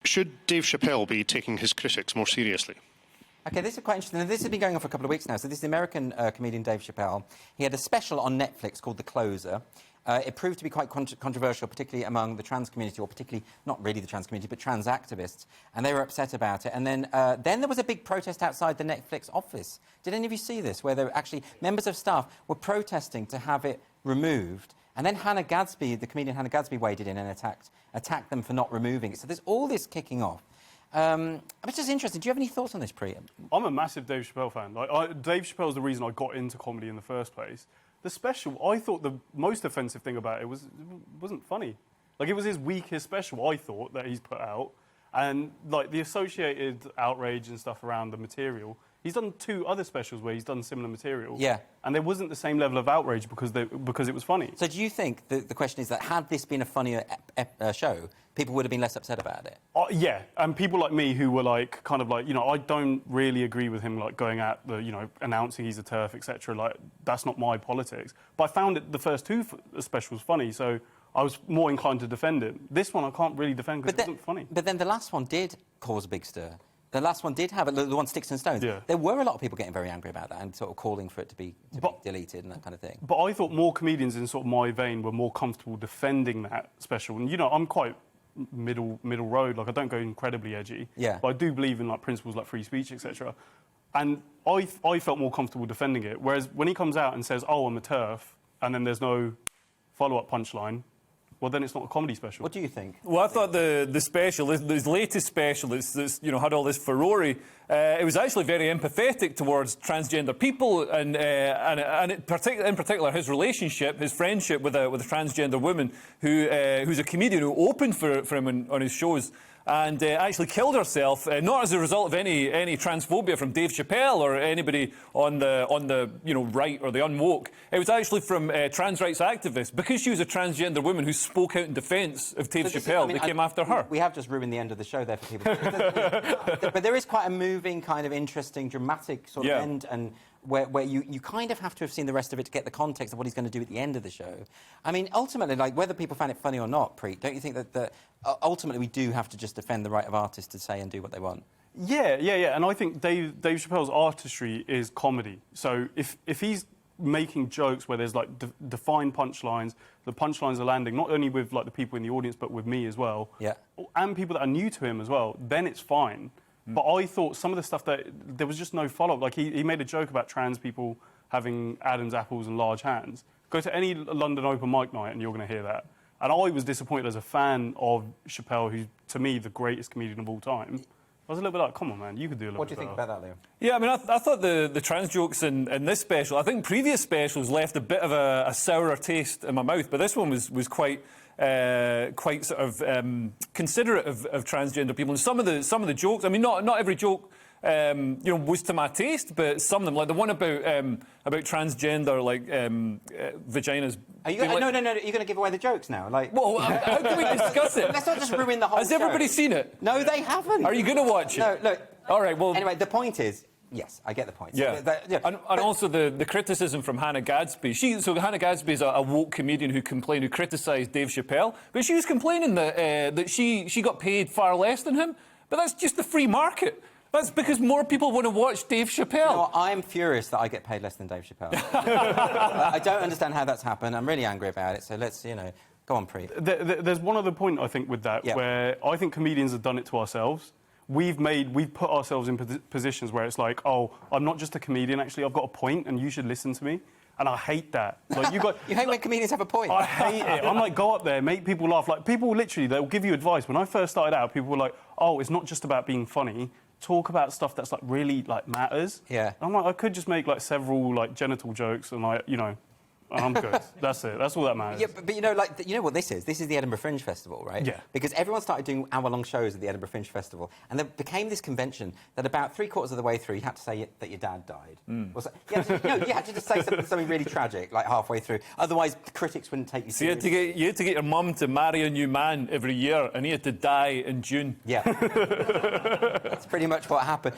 Should Dave Chappelle be taking his critics more seriously? OK, this is quite interesting. This has been going on for a couple of weeks now. So this is the American comedian Dave Chappelle. He had a special on Netflix called The Closer. It proved to be quite controversial, particularly among the trans community, or particularly, not really the trans community, but trans activists. And they were upset about it. And then there was a big protest outside the Netflix office. Did any of you see this, where there were actually members of staff were protesting to have it removed? And then Hannah Gadsby, the comedian Hannah Gadsby, waded in and attacked them for not removing it. So there's all this kicking off. It's just interesting. Do you have any thoughts on this, Pri? I'm a massive Dave Chappelle fan. Dave Chappelle's the reason I got into comedy in the first place. The special, I thought the most offensive thing about it wasn't funny. Like, it was his weakest special, I thought, that he's put out. And, like, the associated outrage and stuff around the material. He's done 2 other specials where he's done similar material. Yeah. And there wasn't the same level of outrage because it was funny. So do you think the question is that had this been a funnier show, people would have been less upset about it? Yeah, and people like me who were like, kind of like, you know, I don't really agree with him, like, going at the, you know, announcing he's a TERF, etc. Like, that's not my politics. But I found the first 2 specials funny, so I was more inclined to defend it. This one I can't really defend because it wasn't funny. But then the last one did cause a big stir. The last one did have it, the one Sticks and Stones. Yeah. There were a lot of people getting very angry about that and sort of calling for it to be deleted and that kind of thing. But I thought more comedians in sort of my vein were more comfortable defending that special. And, you know, I'm quite middle road. Like, I don't go incredibly edgy. Yeah. But I do believe in, like, principles like free speech, etc. And I felt more comfortable defending it. Whereas when he comes out and says, oh, I'm a TERF, and then there's no follow-up punchline, well, then it's not a comedy special. What do you think? Well, I thought the special, this latest special, that's you know, had all this furore. It was actually very empathetic towards transgender people, and in particular his relationship, his friendship with a transgender woman who's a comedian who opened for him on his shows. And actually killed herself, not as a result of any transphobia from Dave Chappelle or anybody on the you know, right or the unwoke. It was actually from trans rights activists, because she was a transgender woman who spoke out in defence of Dave Chappelle. They came after her. We have just ruined the end of the show there for people. But there is quite a moving, kind of interesting, dramatic sort of end, and where you kind of have to have seen the rest of it to get the context of what he's going to do at the end of the show. I mean, ultimately, like, whether people find it funny or not, Preet, don't you think that ultimately we do have to just defend the right of artists to say and do what they want? Yeah. And I think Dave Chappelle's artistry is comedy. So if he's making jokes where there's, like, defined punchlines, the punchlines are landing not only with, like, the people in the audience, but with me as well, and people that are new to him as well, then it's fine. But I thought some of the stuff that there was just no follow-up. Like, he made a joke about trans people having Adam's apples and large hands. Go to any London open mic night and you're going to hear that. And I was disappointed as a fan of Chappelle, who's, to me, the greatest comedian of all time. I was a little bit like, come on, man, you could do a little bit better. What do you think about that, Leo? Yeah, I mean, I thought the trans jokes in this special, I think previous specials left a bit of a sourer taste in my mouth, but this one was quite sort of considerate of transgender people. And some of the jokes, I mean, not every joke you know, was to my taste, but some of them, like the one about transgender, like vaginas. Are you, no, you're going to give away the jokes now? Like, well, how can we discuss it? Let's not just ruin the whole Has everybody seen it? No, they haven't. Are you going to watch it? No, look. All right, well... Anyway, the point is, yes, I get the point. Yeah. And also the criticism from Hannah Gadsby. So Hannah Gadsby is a woke comedian who criticised Dave Chappelle, but she was complaining that she got paid far less than him. But that's just the free market. That's because more people want to watch Dave Chappelle. You know, I'm furious that I get paid less than Dave Chappelle. I don't understand how that's happened. I'm really angry about it. So let's, you know, go on, Preet. There's one other point, I think, with that, where I think comedians have done it to ourselves. We've put ourselves in positions where it's like, oh, I'm not just a comedian, actually, I've got a point and you should listen to me. And I hate that. Like, you hate when comedians have a point? I hate it. I'm like, go up there, make people laugh. Like, people literally, they'll give you advice. When I first started out, people were like, oh, it's not just about being funny. Talk about stuff that's, like, really, like, matters. Yeah. And I'm like, I could just make, like, several, like, genital jokes and, like, you know, and I'm good. That's it. That's all that matters. Yeah, but you know, like, you know what this is? This is the Edinburgh Fringe Festival, right? Yeah. Because everyone started doing hour-long shows at the Edinburgh Fringe Festival, and there became this convention that about three-quarters of the way through, you had to say that your dad died. You had to just say something really tragic, like, halfway through. Otherwise, the critics wouldn't take you seriously. You had to get your mum to marry a new man every year, and he had to die in June. Yeah. That's pretty much what happened.